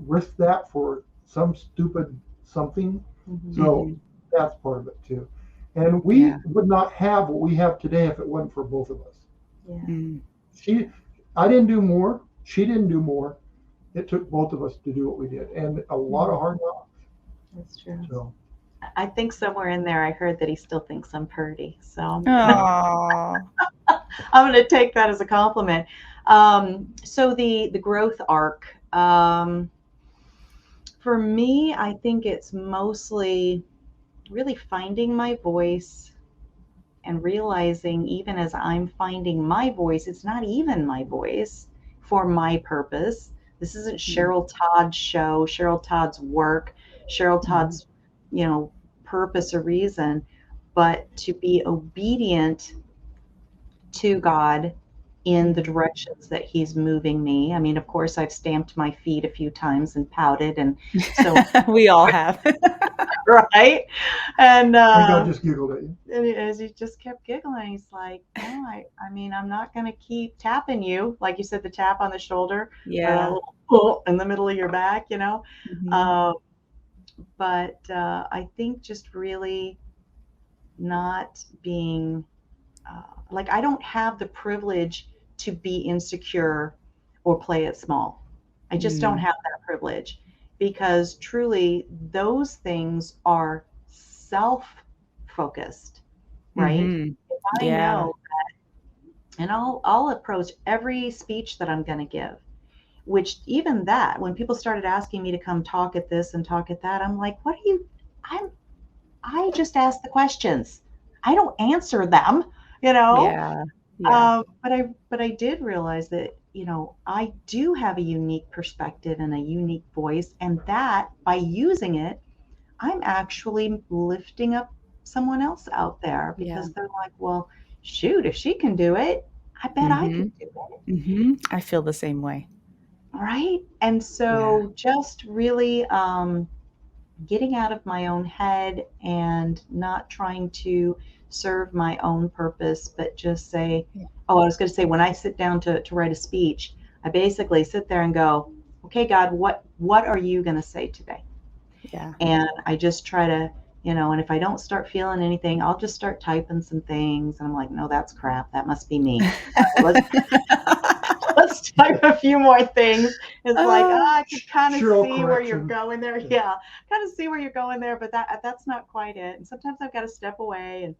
risk that for some stupid something?
Mhm.
So
Mhm.
that's part of it too. And
Yeah.
we would not have what we have today if it wasn't for both of us.
Yeah,
Mm.
She, I didn't do more. She didn't do more. It took both of us to do what we did, and a lot of
Mhm.
hard knocks.
That's true.
So
I think somewhere in there I heard that he still thinks I'm pretty. So
Aw.
I'm going to take that as a compliment. So the growth arc, for me, I think it's mostly really finding my voice and realizing even as I'm finding my voice, it's not even my voice for my purpose. This isn't
Mm.
Cheryl Todd's show, Cheryl Todd's work, Cheryl
Mhm.
Todd's, purpose or reason, but to be obedient to God in the
Mhm.
directions that He's moving me. I mean, of course, I've stamped my feet a few times and pouted, and so
We all have.
right, and
and God just giggled at you.
and as he just kept giggling, he's like, "No, I mean, I'm not going to keep tapping you, like you said, the tap on the shoulder or that
Yeah.
little pull in the middle of your back."
Mhm.
Uh, but I think just really not being like I don't have the privilege to be insecure or play it small. I just don't
Mm.
have that privilege because truly those things are self focused, right?
Mhm.
If I
Yeah.
know, and I'll approach every speech that I'm going to give, which even that when people started asking me to come talk at this and talk at that, I'm like, what are you? I just ask the questions. I don't answer them, you know.
Yeah. Yeah.
But I did realize that I do have a unique perspective and a unique voice, and that by using it, I'm actually lifting up someone else out there
Yeah.
because they're like, well, shoot, if she can do it, I bet I can
Mhm.
do it.
Mhm. I feel the same way.
Right. And
Yeah.
so just really getting out of my own head and not trying to serve my own purpose, but just say,
Yeah.
oh, I was going to say, when I sit down to write a speech, I basically sit there and go, okay, God, what are you going to say today?
Yeah.
And I just try to, and if I don't start feeling anything, I'll just start typing some things. And I'm like, no, that's crap. That must be me. All right, let's type a few more things. It's like,
Ah.
I can kind of
Cheryl
see where you're
correction.
going there.
Yeah.
Yeah, kind of see where you're going there, but that's not quite it. And sometimes I've got to step away and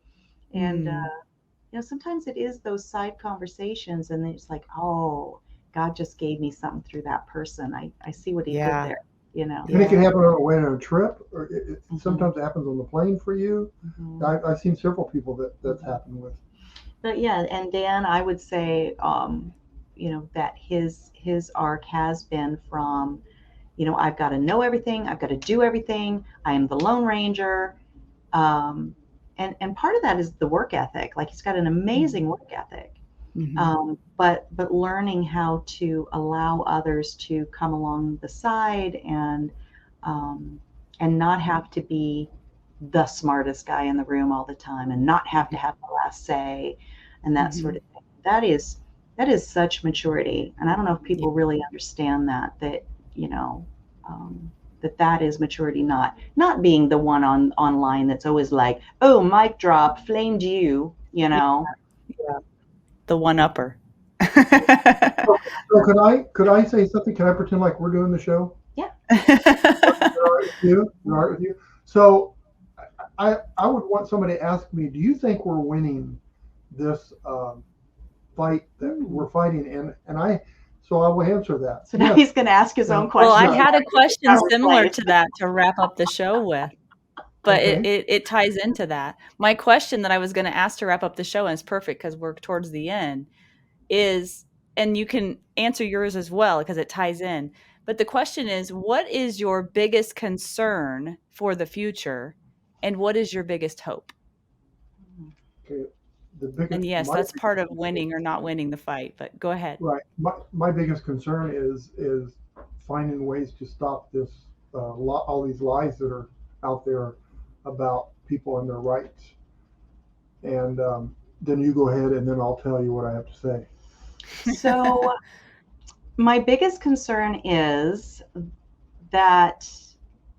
Mm.
sometimes it is those side conversations, and it's like, oh, God just gave me something through that person. I see what he did
Yeah.
there, you know.
And it can
Yeah.
happen on the way on a trip, or
Mhm.
sometimes it happens on the plane for you.
Mhm.
I've seen several people that's happened with.
But yeah, and Dan, I would say, that his arc has been from, I've got to know everything, I've got to do everything. I am the Lone Ranger, um, and part of that is the work ethic. Like he's got an amazing work ethic,
Mhm.
but learning how to allow others to come along the side um, and not have to be the smartest guy in the room all the time and not have to have the last say and that sort
Mhm.
of thing. That is such maturity, and I don't know if
Yeah.
people really understand that you know um, that is maturity, not being the one online that's always like, oh, mic drop, flamed you, you
Yeah.
know.
Yeah. The one upper.
So, so could I say something? Can I pretend like we're doing the show?
Yeah.
All right with you? All right with you? So I would want somebody to ask me, do you think we're winning this fight that we're fighting? So I will answer that.
So now
Yes.
he's going to ask his own
And
Well, I
question.
yeah,
had a question
Got
similar
replaced.
to that to wrap up the show with, but it
okay.
it it ties into that. My question that I was gonna ask to wrap up the show, and it's perfect because 'cause we're towards the end, is and you can answer yours as well because it ties in. But the question is, what is your biggest concern for the future, and what is your biggest hope?
Okay. The
And
biggest
yes,
my
that's part
biggest
of
concern,
winning or not winning the fight, but go ahead.
right. My biggest concern is finding ways to stop this all these lies that are out there about people and their rights. And then you go ahead, and then I'll tell you what I have to say.
So my biggest concern is that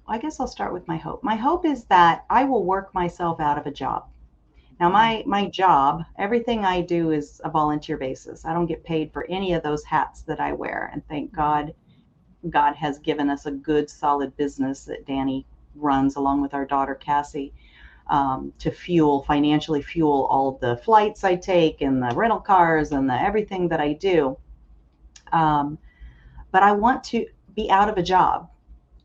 I guess I'll start with my hope. My hope is that I will work myself out of a job. Now, my job, everything I do is a volunteer basis. I don't get paid for any of those hats that I wear, and thank God, God has given us a good, solid business that Danny runs along with our daughter Cassie to financially fuel all of the flights I take and the rental cars and the everything that I do. Um, but I want to be out of a job.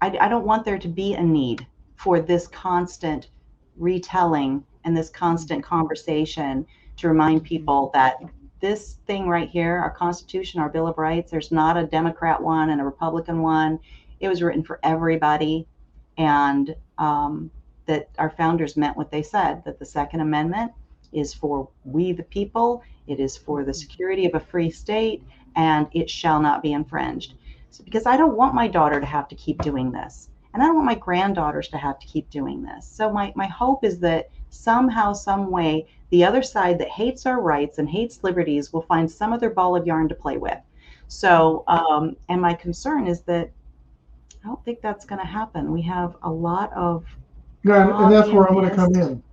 I don't want there to be a need for this constant retelling and this constant conversation to remind people that this thing right here, our Constitution, our Bill of Rights, there's not a Democrat one and a Republican one. It was written for everybody. And that our founders meant what they said, that the Second Amendment is for we the people, it is for the security of a free state, and it shall not be infringed. So, because I don't want my daughter to have to keep doing this. And I don't want my granddaughters to have to keep doing this. So my hope is that somehow, some way, the other side that hates our rights and hates liberties will find some other ball of yarn to play with. So, and my concern is that I don't think that's going to happen. We have a lot of
Yeah, and that's where I'm going to come
communist.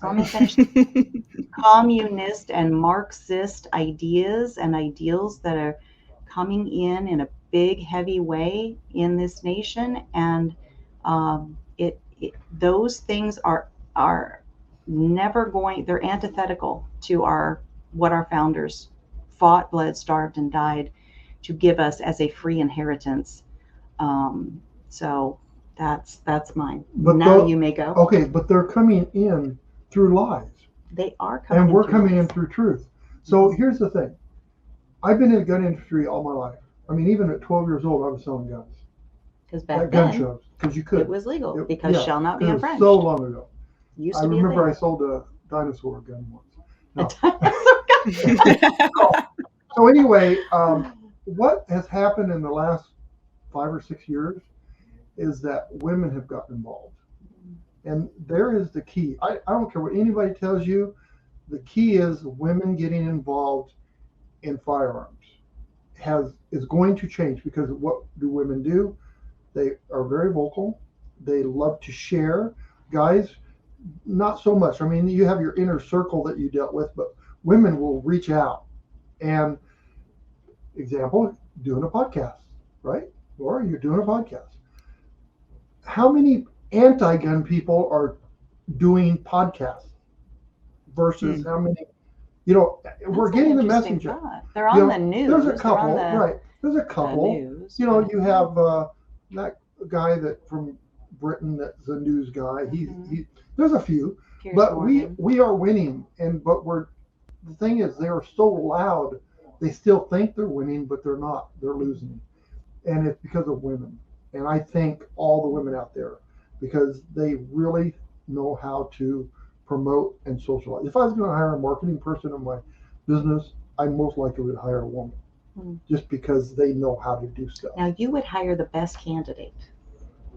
in.
Let me finish. Communist and Marxist ideas and ideals that are coming in a big, heavy way in this nation, and those things are never going. They're antithetical to our what our founders fought, bled, starved, and died to give us as a free inheritance. So that's mine.
But
Now you may go.
okay, but they're coming in through lies,
They are coming
and
in
we're
through
coming in
lies.
through truth. So here's the thing: I've been in the gun industry all my life. I mean, even at 12 years old, I was selling guns
Because back
at gun
then
shows because you could.
it was legal because
Yeah,
shall not be
it was
infringed.
so long ago.
Used
I
to be
remember I
illegal.
sold a dinosaur gun once.
A
No.
dinosaur gun.
So anyway, what has happened in the last 5 or 6 years is that women have gotten involved. And there is the key. I don't care what anybody tells you. The key is women getting involved in firearms is going to change because what do women do? They are very vocal. They love to share. Guys, not so much. I mean, you have your inner circle that you dealt with, but women will reach out. And example, doing a podcast, right? Or you're doing a podcast. How many anti-gun people are doing podcasts versus how many we're getting the
Interesting
message.
thought. They're on the news.
There's a
They're
couple,
on the,
right? There's a
the
couple.
news.
You have that guy that from Britain that's a news guy. He there's a few,
Piers
but
Morgan.
we are winning, but the thing is they are so loud. They still think they're winning, but they're not. They're losing, and it's because of women. And I thank all the women out there because they really know how to promote and socialize. If I was going to hire a marketing person in my business, I most likely would hire a woman, just because they know how to do stuff.
Now, you would hire the best candidate,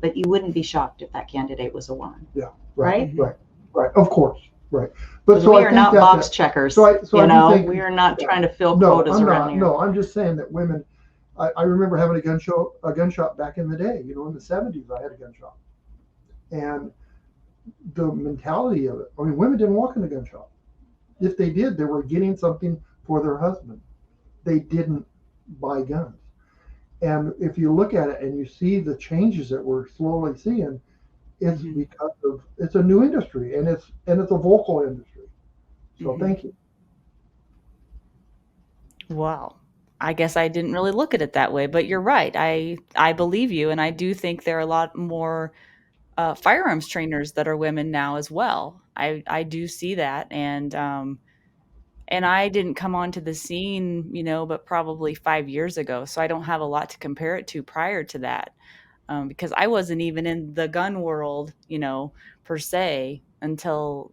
but you wouldn't be shocked if that candidate was a woman.
Yeah,
right?
Right. Of course, right. But
so we are not box checkers. So I think, we are not trying to fill quotas around here.
No, I'm just saying that women. I remember having a gun shop back in the day. In the 70s, I had a gun shop, and the mentality of it. I mean, women didn't walk in the gun shop. If they did, they were getting something for their husband. They didn't buy guns. And if you look at it and you see the changes that we're slowly seeing, it's because of it's a new industry and it's a vocal industry. So thank you.
Wow. I guess I didn't really look at it that way, but you're right. I believe you, and I do think there are a lot more firearms trainers that are women now as well. I do see that, and I didn't come onto the scene, but probably 5 years ago, so I don't have a lot to compare it to prior to that, because I wasn't even in the gun world, per se, until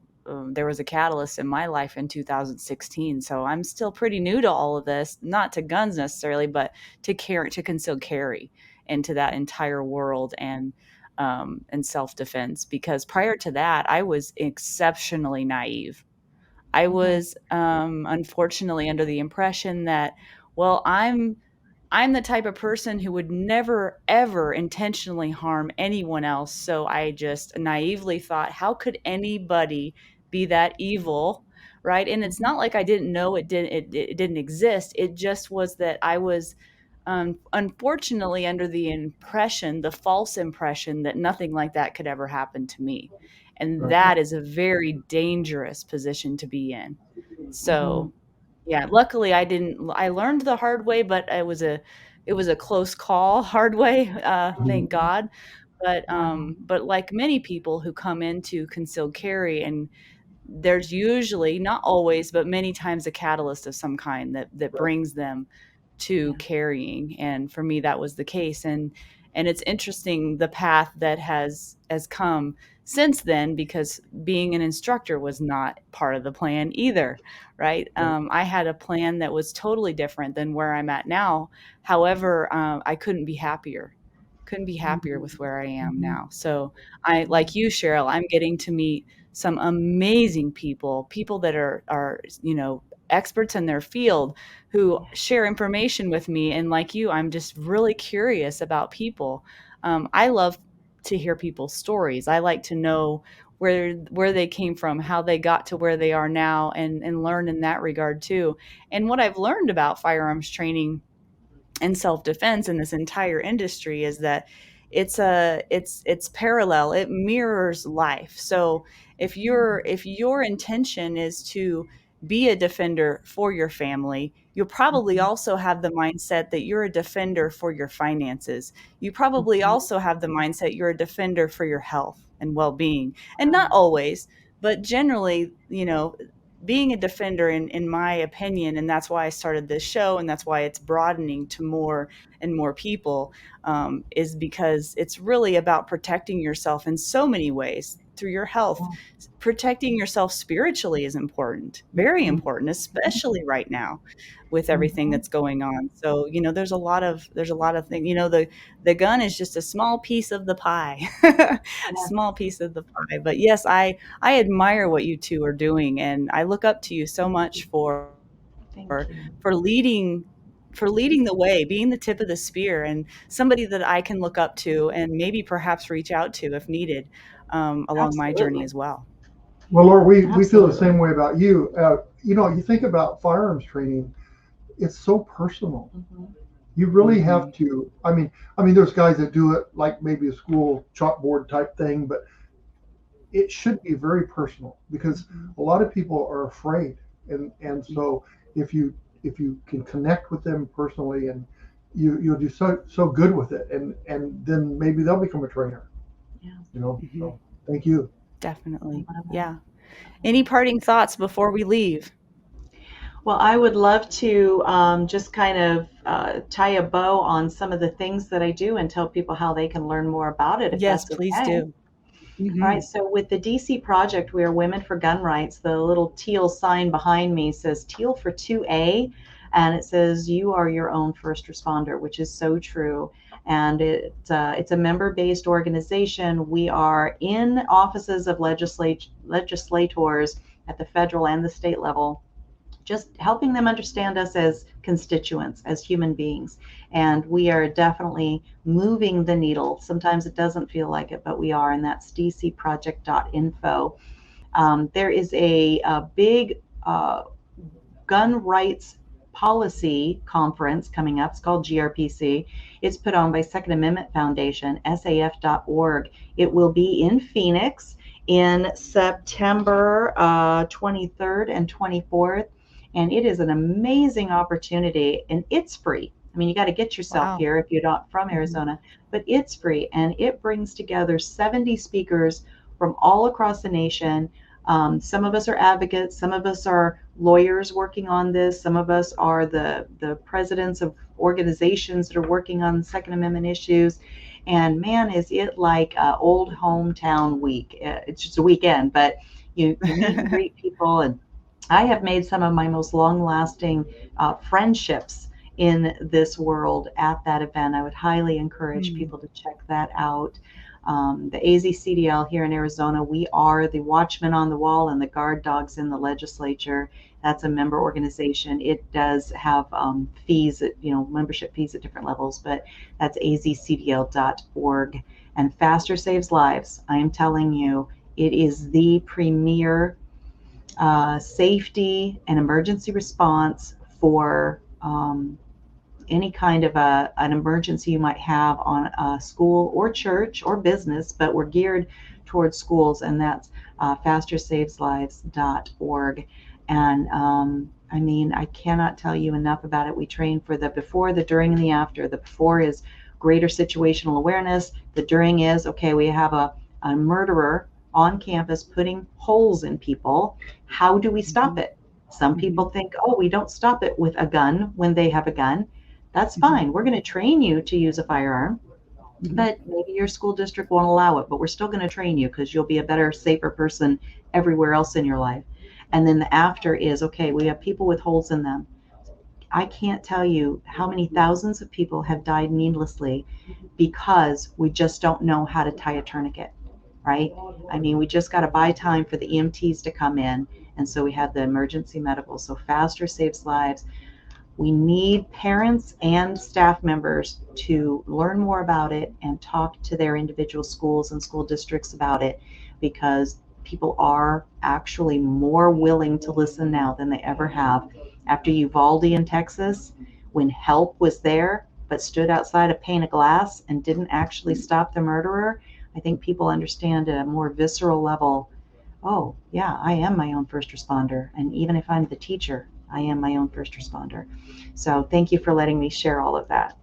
there was a catalyst in my life in 2016. So I'm still pretty new to all of this, not to guns necessarily, but to concealed carry, and to that entire world, and self-defense. Because prior to that, I was exceptionally naive. I was unfortunately under the impression that, well, I'm the type of person who would never, ever intentionally harm anyone else. So I just naively thought, how could anybody be that evil? Right. And it's not like I didn't know it didn't exist. It just was that I was unfortunately under the false impression that nothing like that could ever happen to me. And that is a very dangerous position to be in. So yeah, luckily I learned the hard way, but it was a close call, hard way, thank God. But like many people who come into concealed carry, and there's usually, not always, but many times, a catalyst of some kind that brings them to carrying. And for me, that was the case. And it's interesting the path that has come since then, because being an instructor was not part of the plan either, right? I had a plan that was totally different than where I'm at now. However, I couldn't be happier with where I am now. So like you, Cheryl, I'm getting to meet some amazing people that are experts in their field, who share information with me. And like you, I'm just really curious about people. I love to hear people's stories. I like to know where they came from, how they got to where they are now, and learn in that regard too. And what I've learned about firearms training and self-defense in this entire industry is that it's parallel. It mirrors life. So if your intention is to be a defender for your family, you'll probably also have the mindset that you're a defender for your finances. You probably also have the mindset you're a defender for your health and well-being. And not always, but generally, being a defender, in my opinion, and that's why I started this show, and that's why it's broadening to more and more people, is because it's really about protecting yourself in so many ways through your health. Protecting yourself spiritually is important, very important, especially right now with everything that's going on. So, there's a lot of things. The gun is just a small piece of the pie, small piece of the pie. But yes, I admire what you two are doing, and I look up to you so much for leading the way, being the tip of the spear, and somebody that I can look up to and maybe perhaps reach out to if needed, along my journey as well.
Well, Laura, we feel the same way about you. You think about firearms training, it's so personal. You really have to. I mean, there's guys that do it like maybe a school chalkboard type thing, but it should be very personal, because a lot of people are afraid. And so if you can connect with them personally, and you'll do so good with it, and then maybe they'll become a trainer.
Yeah.
Mhm.
So thank you.
Definitely.
I love that.
Yeah. Any parting thoughts before we leave?
Well, I would love to just kind of tie a bow on some of the things that I do and tell people how they can learn more about it, if
Yes,
that's
please
okay.
do.
All right,
Mhm.
so with the DC project, we are Women for Gun Rights. The little teal sign behind me says teal for 2A, and it says you are your own first responder, which is so true. And it's a member-based organization. We are in offices of legislators at the federal and the state level, just helping them understand us as constituents, as human beings. And we are definitely moving the needle. Sometimes it doesn't feel like it, but we are, and that's dcproject.info. There is a big gun rights policy conference coming up. It's called GRPC. It's put on by Second Amendment Foundation, saf.org. It will be in Phoenix in September 23rd and 24th. And it is an amazing opportunity, and it's free. I mean, you got to get yourself
Wow.
here if you're not from
Mhm.
Arizona, but it's free. And it brings together 70 speakers from all across the nation. Some of us are advocates, some of us are lawyers working on this, some of us are the presidents of organizations that are working on Second Amendment issues. And man, is it like old hometown week. It's just a weekend, but you meet and greet people. And I have made some of my most long lasting friendships in this world at that event. I would highly encourage
Mm.
people to check that out. The AZCDL here in Arizona, we are the watchmen on the wall and the guard dogs in the legislature. That's a member organization. It does have fees, membership fees at different levels, but that's azcdl.org. And Faster Saves Lives. I am telling you, it is the premier safety and emergency response for any kind of an emergency you might have on a school or church or business, but we're geared towards schools, and that's fastersavesliveslives.org. And I mean, I cannot tell you enough about it. We train for the before, the during, and the after. The before is greater situational awareness. The during is, okay, we have a murderer on campus putting holes in people. How do we stop
Mhm.
it? Some
Mhm.
people think, oh, we don't stop it with a gun when they have a gun. That's
Mhm.
fine. We're going to train you to use a firearm,
Mhm.
but maybe your school district won't allow it, but we're still going to train you because you'll be a better, safer person everywhere else in your life. And then the after is, okay, we have people with holes in them. I can't tell you how many thousands of people have died needlessly because we just don't know how to tie a tourniquet, right? I mean, we just got to buy time for the EMTs to come in. And so we have the emergency medical. So faster saves lives. We need parents and staff members to learn more about it and talk to their individual schools and school districts about it, because people are actually more willing to listen now than they ever have. After Uvalde in Texas, when help was there but stood outside a pane of glass and didn't actually stop the murderer, I think people understand at a more visceral level, oh, yeah, I am my own first responder. And even if I'm the teacher, I am my own first responder. So thank you for letting me share all of that.